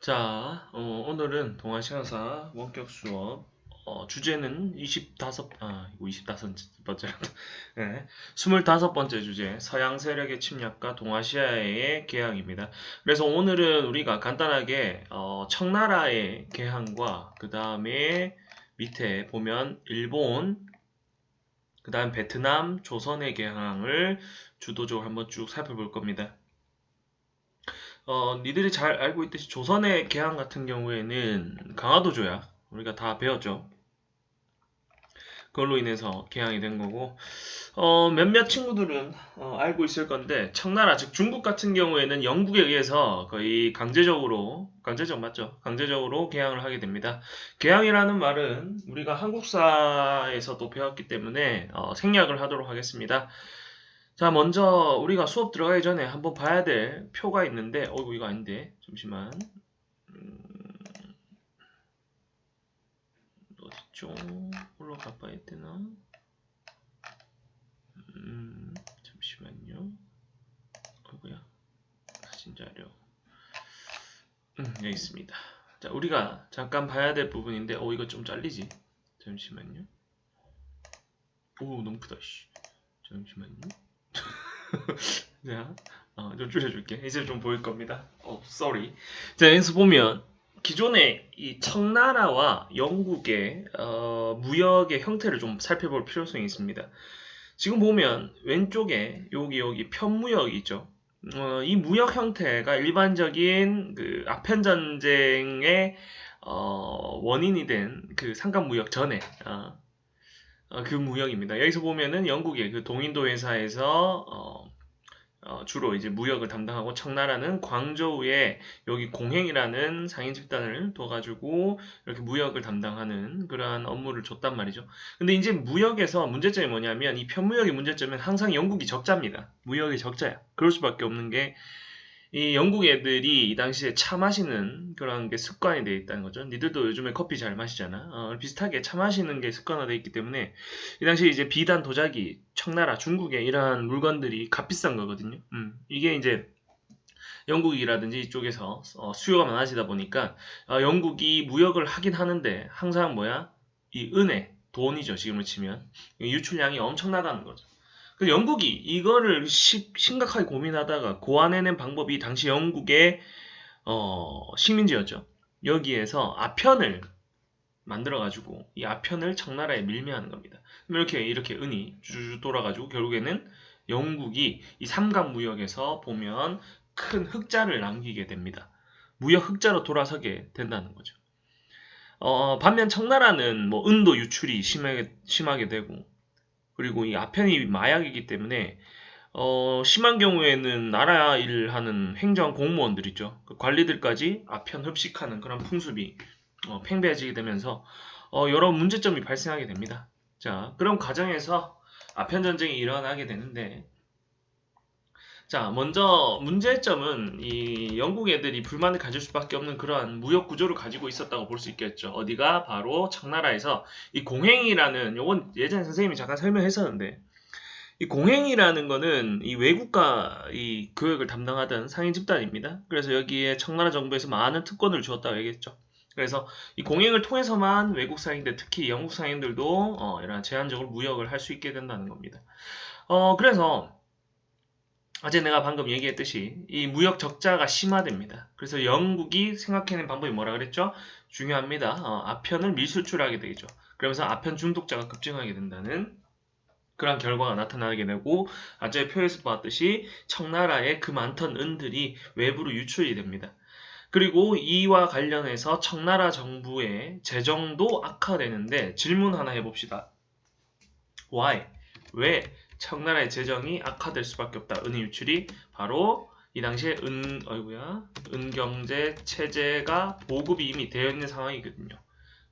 오늘은 동아시아사 원격 수업, 주제는 25번째, 네, 25번째 주제, 서양 세력의 침략과 동아시아의 개항입니다. 그래서 오늘은 우리가 간단하게, 청나라의 개항과, 그 다음에 밑에 보면 일본, 그 다음 베트남, 조선의 개항을 주도적으로 한번 쭉 살펴볼 겁니다. 니들이 잘 알고 있듯이 조선의 개항 같은 경우에는 강화도조약 우리가 다 배웠죠. 그걸로 인해서 개항이 된 거고, 몇몇 친구들은 알고 있을 건데 청나라 즉 중국 같은 경우에는 영국에 의해서 거의 강제적 맞죠? 강제적으로 개항을 하게 됩니다. 개항이라는 말은 우리가 한국사에서도 배웠기 때문에 생략을 하도록 하겠습니다. 자, 먼저 우리가 수업 들어가기 전에 한번 봐야 될 표가 있는데, 이거 아닌데, 잠시만. 어디죠? 올라가 봐야 되나? 잠시만요. 어이구야. 사진 자료. 여기 있습니다. 자, 우리가 잠깐 봐야 될 부분인데, 이거 좀 잘리지? 잠시만요. 오, 너무 크다, 씨. 잠시만요. 자, 좀 줄여줄게. 이제 좀 보일 겁니다. sorry. 자, 여기서 보면, 기존의 이 청나라와 영국의 무역의 형태를 좀 살펴볼 필요성이 있습니다. 지금 보면 왼쪽에 여기 편무역이 있죠. 이 무역 형태가 일반적인 그 아편 전쟁의 원인이 된 그 상간무역 전에 그 무역입니다. 여기서 보면은 영국의 그 동인도 회사에서 주로 이제 무역을 담당하고 청나라는 광저우에 여기 공행이라는 상인 집단을 둬가지고 이렇게 무역을 담당하는 그러한 업무를 줬단 말이죠. 근데 이제 무역에서 문제점이 뭐냐면 이 편무역의 문제점은 항상 영국이 적자입니다. 무역이 적자야. 그럴 수밖에 없는 게 이 영국 애들이 이 당시에 차 마시는 그런 게 습관이 돼 있다는 거죠. 니들도 요즘에 커피 잘 마시잖아. 비슷하게 차 마시는 게 습관화돼 있기 때문에 이 당시에 이제 비단, 도자기, 청나라, 중국의 이러한 물건들이 값비싼 거거든요. 이게 이제 영국이라든지 이쪽에서 수요가 많아지다 보니까 영국이 무역을 하긴 하는데 항상 뭐야? 이 은혜, 돈이죠. 지금을 치면 유출량이 엄청나다는 거죠. 그 영국이 이거를 심각하게 고민하다가 고안해낸 방법이 당시 영국의 식민지였죠. 여기에서 아편을 만들어가지고 이 아편을 청나라에 밀매하는 겁니다. 이렇게 은이 주주 돌아가지고 결국에는 영국이 이 삼각무역에서 보면 큰 흑자를 남기게 됩니다. 무역 흑자로 돌아서게 된다는 거죠. 반면 청나라는 뭐 은도 유출이 심하게 되고 그리고 이 아편이 마약이기 때문에 심한 경우에는 나라 일을 하는 행정 공무원들 있죠. 그 관리들까지 아편 흡식하는 그런 풍습이 팽배해지게 되면서 여러 문제점이 발생하게 됩니다. 자, 그런 과정에서 아편 전쟁이 일어나게 되는데 자, 먼저 문제점은 이 영국 애들이 불만을 가질 수밖에 없는 그러한 무역 구조를 가지고 있었다고 볼 수 있겠죠. 어디가 바로 청나라에서 이 공행이라는 요건 예전에 선생님이 잠깐 설명했었는데 이 공행이라는 거는 이 외국과 이 교역을 담당하던 상인 집단입니다. 그래서 여기에 청나라 정부에서 많은 특권을 주었다고 얘기했죠. 그래서 이 공행을 통해서만 외국 상인들, 특히 영국 상인들도 이런 제한적으로 무역을 할 수 있게 된다는 겁니다. 그래서 어제 내가 방금 얘기했듯이 이 무역 적자가 심화됩니다. 그래서 영국이 생각해낸 방법이 뭐라 그랬죠? 중요합니다. 아편을 밀수출하게 되죠. 그러면서 아편 중독자가 급증하게 된다는 그런 결과가 나타나게 되고 아까 표에서 봤듯이 청나라의 그 많던 은들이 외부로 유출이 됩니다. 그리고 이와 관련해서 청나라 정부의 재정도 악화되는데 질문 하나 해봅시다. Why? 왜 청나라의 재정이 악화될 수밖에 없다. 은의 유출이 바로 이 당시에 은경제 체제가 보급이 이미 되어 있는 상황이거든요.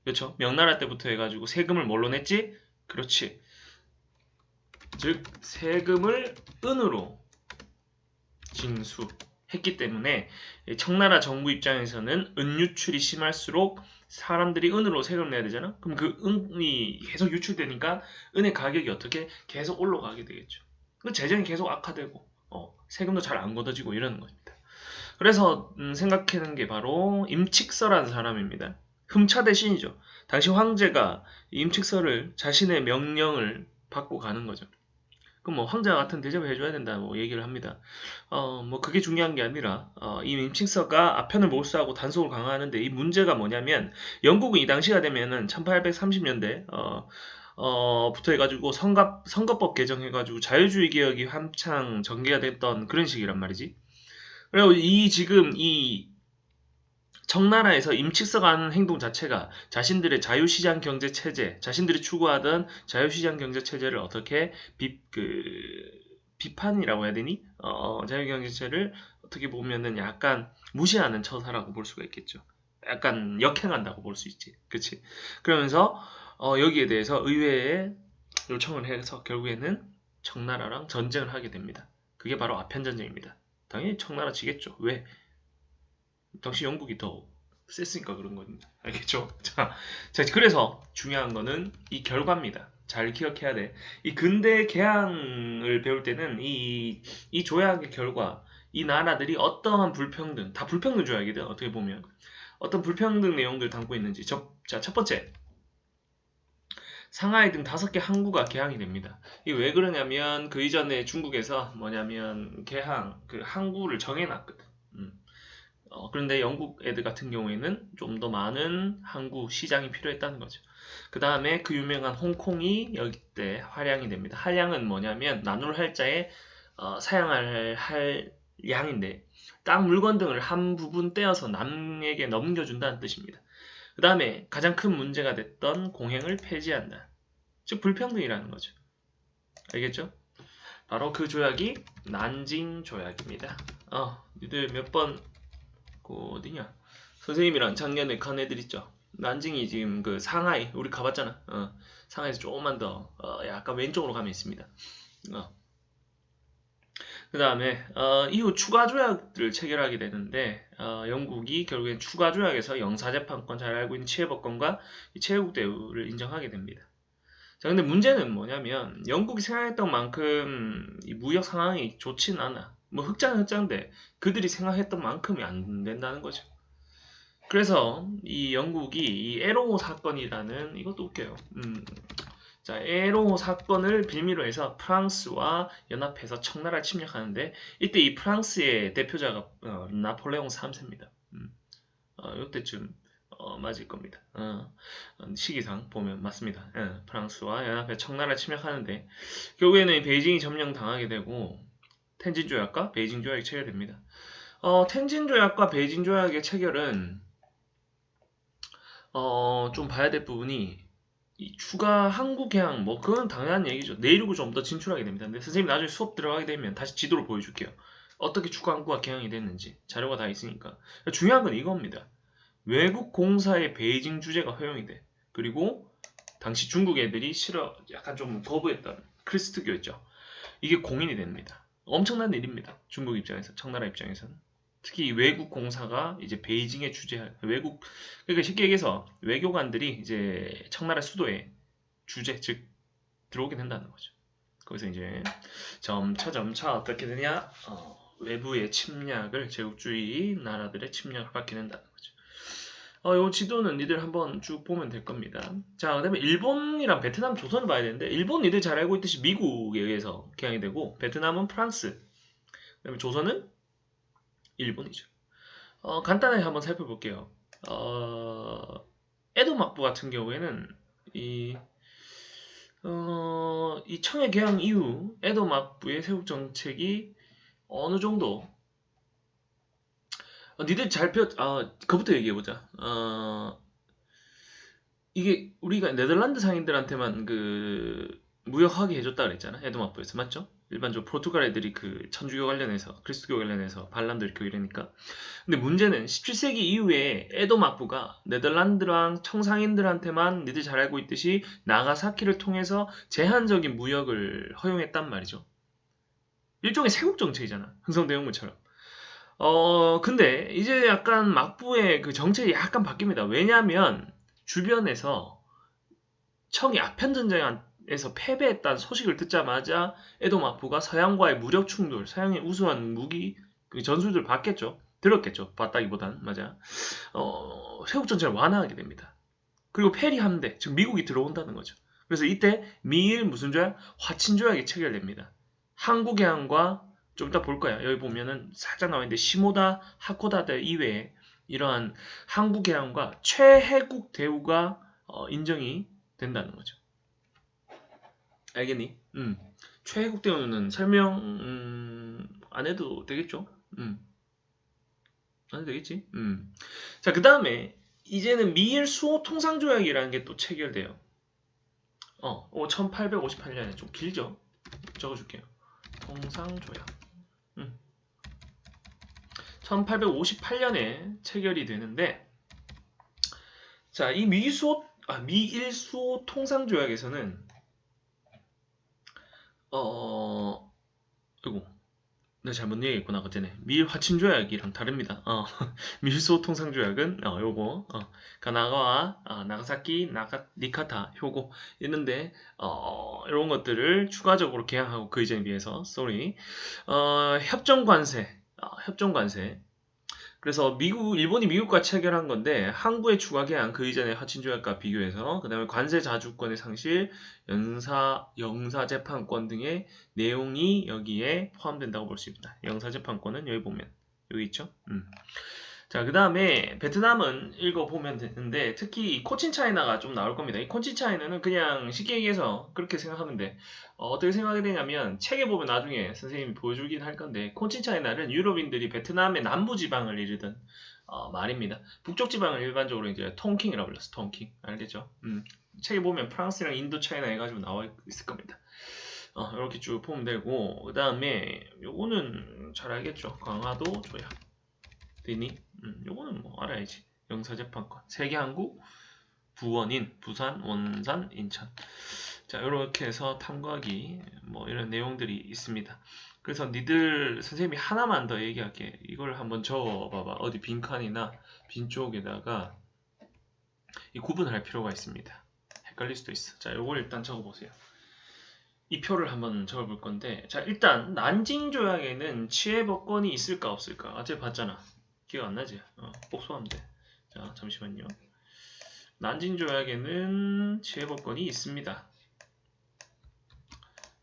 그렇죠? 명나라 때부터 해가지고 세금을 뭘로 냈지? 그렇지. 즉 세금을 은으로 징수했기 때문에 청나라 정부 입장에서는 은 유출이 심할수록 사람들이 은으로 세금을 내야 되잖아. 그럼 그 은이 계속 유출되니까 은의 가격이 어떻게 계속 올라가게 되겠죠. 그 재정이 계속 악화되고 세금도 잘 안 걷어지고 이러는 겁니다. 그래서 생각하는 게 바로 임칙서라는 사람입니다. 흠차 대신이죠. 당시 황제가 임칙서를 자신의 명령을 받고 가는 거죠. 그럼 뭐 황제와 같은 대접을 해줘야 된다 뭐 얘기를 합니다. 뭐 그게 중요한 게 아니라 이 임칙서가 아편을 몰수하고 단속을 강화하는데 이 문제가 뭐냐면 영국은 이 당시가 되면은 1830년대 부터 해가지고 선거법 개정해가지고 자유주의 개혁이 한창 전개가 됐던 그런 시기란 말이지. 그리고 지금 이 청나라에서 임칙서가 하는 행동 자체가 자신들의 자유시장 경제 체제, 자신들이 추구하던 자유시장 경제 체제를 어떻게 비판이라고 해야 되니? 자유경제체를 어떻게 보면은 약간 무시하는 처사라고 볼 수가 있겠죠. 약간 역행한다고 볼 수 있지. 그치? 그러면서 여기에 대해서 의회에 요청을 해서 결국에는 청나라랑 전쟁을 하게 됩니다. 그게 바로 아편전쟁입니다. 당연히 청나라 지겠죠. 왜? 당시 영국이 더 셌으니까 그런 겁니다. 알겠죠? 자, 그래서 중요한 거는 이 결과입니다. 잘 기억해야 돼. 이 근대 개항을 배울 때는 이 조약의 결과, 이 나라들이 어떠한 불평등, 다 불평등 조약이든 어떻게 보면 어떤 불평등 내용들 담고 있는지. 자, 첫 번째. 상하이 등 5개 항구가 개항이 됩니다. 이게 왜 그러냐면 그 이전에 중국에서 뭐냐면 개항, 그 항구를 정해놨거든. 그런데 영국 애들 같은 경우에는 좀 더 많은 항구 시장이 필요했다는 거죠. 그 다음에 그 유명한 홍콩이 여기 때 활양이 됩니다. 할양은 뭐냐면 나눌 할자에 사양할 양인데 땅 물건 등을 한 부분 떼어서 남에게 넘겨준다는 뜻입니다. 그 다음에 가장 큰 문제가 됐던 공행을 폐지한다. 즉 불평등이라는 거죠. 알겠죠? 바로 그 조약이 난징 조약입니다. 니들 몇번 어디냐? 선생님이랑 작년에 간 애들 있죠? 난징이 지금 그 상하이 우리 가봤잖아. 상하이에서 조금만 더 약간 왼쪽으로 가면 있습니다. 그 다음에 이후 추가 조약들을 체결하게 되는데 영국이 결국엔 추가 조약에서 영사재판권 잘 알고 있는 치해법권과 체해국 대우를 인정하게 됩니다. 자, 근데 문제는 뭐냐면 영국이 생각했던 만큼 이 무역 상황이 좋진 않아. 뭐 흑자는 흑자인데 그들이 생각했던 만큼이 안 된다는 거죠. 그래서 이 영국이 이 에로호 사건이라는 이것도 웃겨요. 자, 에로호 사건을 빌미로 해서 프랑스와 연합해서 청나라를 침략하는데 이때 이 프랑스의 대표자가 나폴레옹 3세입니다. 이때쯤 맞을 겁니다. 시기상 보면 맞습니다. 프랑스와 연합해 청나라를 침략하는데 결국에는 베이징이 점령당하게 되고 텐진 조약과 베이징 조약이 체결됩니다. 텐진 조약과 베이징 조약의 체결은 좀 봐야 될 부분이 이 추가 항구 개항 뭐 그건 당연한 얘기죠. 내륙을 좀 더 진출하게 됩니다. 근데 선생님 나중에 수업 들어가게 되면 다시 지도를 보여줄게요. 어떻게 추가 항구가 개항이 됐는지 자료가 다 있으니까. 중요한 건 이겁니다. 외국 공사의 베이징 주재가 허용이 돼. 그리고 당시 중국 애들이 약간 좀 거부했던 크리스트교였죠. 이게 공인이 됩니다. 엄청난 일입니다. 중국 입장에서, 청나라 입장에서는. 특히 외국 공사가 이제 베이징에 주재할 그러니까 쉽게 얘기해서 외교관들이 이제 청나라 수도에 주재 즉 들어오게 된다는 거죠. 거기서 이제 점차 어떻게 되냐 외부의 침략을 제국주의 나라들의 침략을 받게 된다는 거죠. 요 지도는 니들 한번 쭉 보면 될 겁니다. 자, 그 다음에 일본이랑 베트남, 조선을 봐야 되는데, 일본 니들 잘 알고 있듯이 미국에 의해서 개항이 되고, 베트남은 프랑스, 그 다음에 조선은 일본이죠. 간단하게 한번 살펴볼게요. 에도 막부 같은 경우에는, 이 청해 개항 이후 에도 막부의 세국 정책이 어느 정도 니들 그부터 얘기해보자. 이게 우리가 네덜란드 상인들한테만 그 무역하게 해줬다 그랬잖아. 에도마부에서 맞죠? 일반적으로 포르투갈 애들이 그 천주교 관련해서 크리스트교 관련해서 반란도 일으키고 이러니까. 근데 문제는 17세기 이후에 에도마부가 네덜란드랑 청상인들한테만 니들 잘 알고 있듯이 나가사키를 통해서 제한적인 무역을 허용했단 말이죠. 일종의 세국 정책이잖아. 흥성대원군처럼. 근데 이제 약간 막부의 그 정책이 약간 바뀝니다. 왜냐면 주변에서 청이 아편전쟁에서 패배했다는 소식을 듣자마자 에도 막부가 서양과의 무력 충돌, 서양의 우수한 무기, 그 전술들 받겠죠. 들었겠죠. 봤다기보단 맞아. 세국 전쟁을 완화하게 됩니다. 그리고 페리 함대, 즉 미국이 들어온다는 거죠. 그래서 이때 미일 무슨 조약? 화친 조약이 체결됩니다. 한국해안과 좀 이따 볼 거야. 여기 보면은 살짝 나와 있는데 시모다, 하코다대 이외에 이러한 한국해안과 최해국 대우가 인정이 된다는 거죠. 알겠니? 최해국 대우는 설명 안 해도 되겠죠? 안 해도 되겠지? 자, 그 다음에 이제는 미일 수호 통상조약이라는 게 또 체결돼요. 1858년에 좀 길죠? 적어줄게요. 통상조약. 1858년에 체결이 되는데, 자, 이 미일 수호 통상조약에서는, 이거, 내가 잘못 얘기했구나, 그때네. 미일 화친조약이랑 다릅니다. 미일 수호 통상조약은, 요거, 가나가와, 나가사키, 니카타, 효고, 있는데, 이런 것들을 추가적으로 개항하고 그 이전에 비해서, 협정관세. 그래서 일본이 미국과 체결한 건데 항구의 추가 개항 그 이전의 화친조약과 비교해서 그다음에 관세 자주권의 상실, 영사재판권 등의 내용이 여기에 포함된다고 볼 수 있습니다. 영사재판권은 여기 보면 여기 있죠. 자, 그 다음에 베트남은 읽어보면 되는데 특히 이 코친차이나가 좀 나올 겁니다. 이 코친차이나는 그냥 쉽게 얘기해서 그렇게 생각하면 돼. 어떻게 생각이 되냐면 책에 보면 나중에 선생님이 보여주긴 할 건데 코친차이나는 유럽인들이 베트남의 남부지방을 이르던 말입니다. 북쪽지방을 일반적으로 이제 통킹이라고 불렀어. 통킹. 알겠죠? 책에 보면 프랑스랑 인도차이나 해가지고 나와 있을 겁니다. 이렇게 쭉 보면 되고 그 다음에 요거는 잘 알겠죠? 강화도 조약. 되니? 요거는 뭐 알아야지. 영사재판권. 세계항구, 부원인, 부산, 원산, 인천. 자, 이렇게 해서 탐구하기 뭐 이런 내용들이 있습니다. 그래서 니들 선생님이 하나만 더 얘기할게. 이걸 한번 적어봐봐. 어디 빈칸이나 빈 쪽에다가 이 구분할 필요가 있습니다. 헷갈릴 수도 있어. 자, 요걸 일단 적어보세요. 이 표를 한번 적어볼 건데, 자, 일단 난징 조약에는 치해법권이 있을까 없을까? 어제 봤잖아. 기억 안 나지? 복수하면 돼. 자, 잠시만요. 난징 조약에는 치해법권이 있습니다.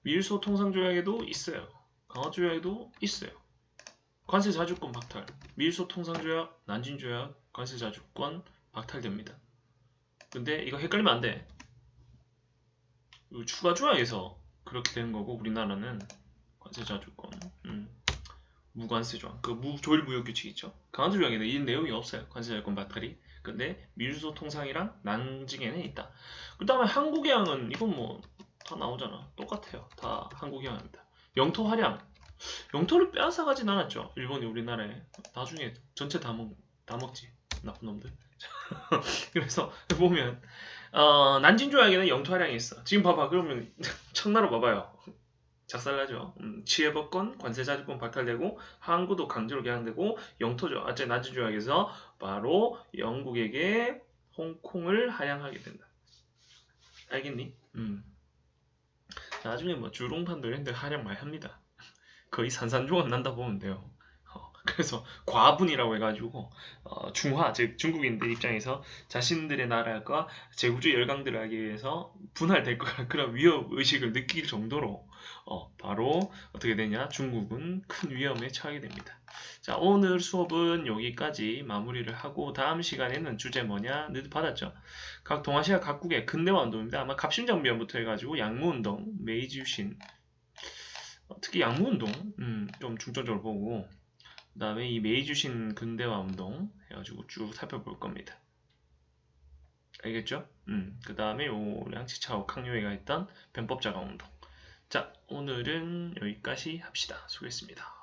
미일소 통상조약에도 있어요. 강화조약에도 있어요. 관세자주권 박탈. 미일소 통상조약, 난징조약, 관세자주권 박탈됩니다. 근데 이거 헷갈리면 안 돼. 추가 조약에서 그렇게 되는 거고 우리나라는 관세자주권. 무관세 조항, 조일 무역 규칙 있죠. 강화도 조약에는 이 내용이 없어요. 관세자유권 박탈이. 근데 미일소 통상이랑 난징에는 있다. 그 다음에 한국해양은 이건 뭐 다 나오잖아. 똑같아요. 다 한국해양입니다. 영토 할양. 영토를 빼앗아 가진 않았죠. 일본이 우리나라에. 나중에 전체 다 먹지. 나쁜 놈들. 그래서 보면 난징 조약에는 영토 할양이 있어. 지금 봐봐. 그러면 청나라 봐봐요. 작살나죠. 치해법권, 관세자주권 박탈되고 항구도 강제로 개항되고 영토죠. 난징 조약에서 바로 영국에게 홍콩을 하향하게 된다. 알겠니? 나중에 뭐 주롱판도 이런 데 하향 많이 합니다. 거의 산산조각 난다 보면 돼요. 그래서 과분이라고 해가지고 즉 중국인들 입장에서 자신들의 나라가 제국주의 열강들을 하기 위해서 분할될 것 같은 그런 위협 의식을 느낄 정도로 바로 어떻게 되냐, 중국은 큰 위험에 처하게 됩니다. 자, 오늘 수업은 여기까지 마무리를 하고 다음 시간에는 주제 뭐냐, 늘 받았죠. 각 동아시아 각국의 근대화 운동입니다. 아마 갑신정변부터 해가지고 양무운동, 메이지 유신, 특히 양무운동 좀 중점적으로 보고 그 다음에 이 메이주신 근대화 운동 해가지고 쭉 살펴볼 겁니다. 알겠죠? 그 다음에 요 량치차오 강요회가 했던 변법자가 운동. 자, 오늘은 여기까지 합시다. 수고했습니다.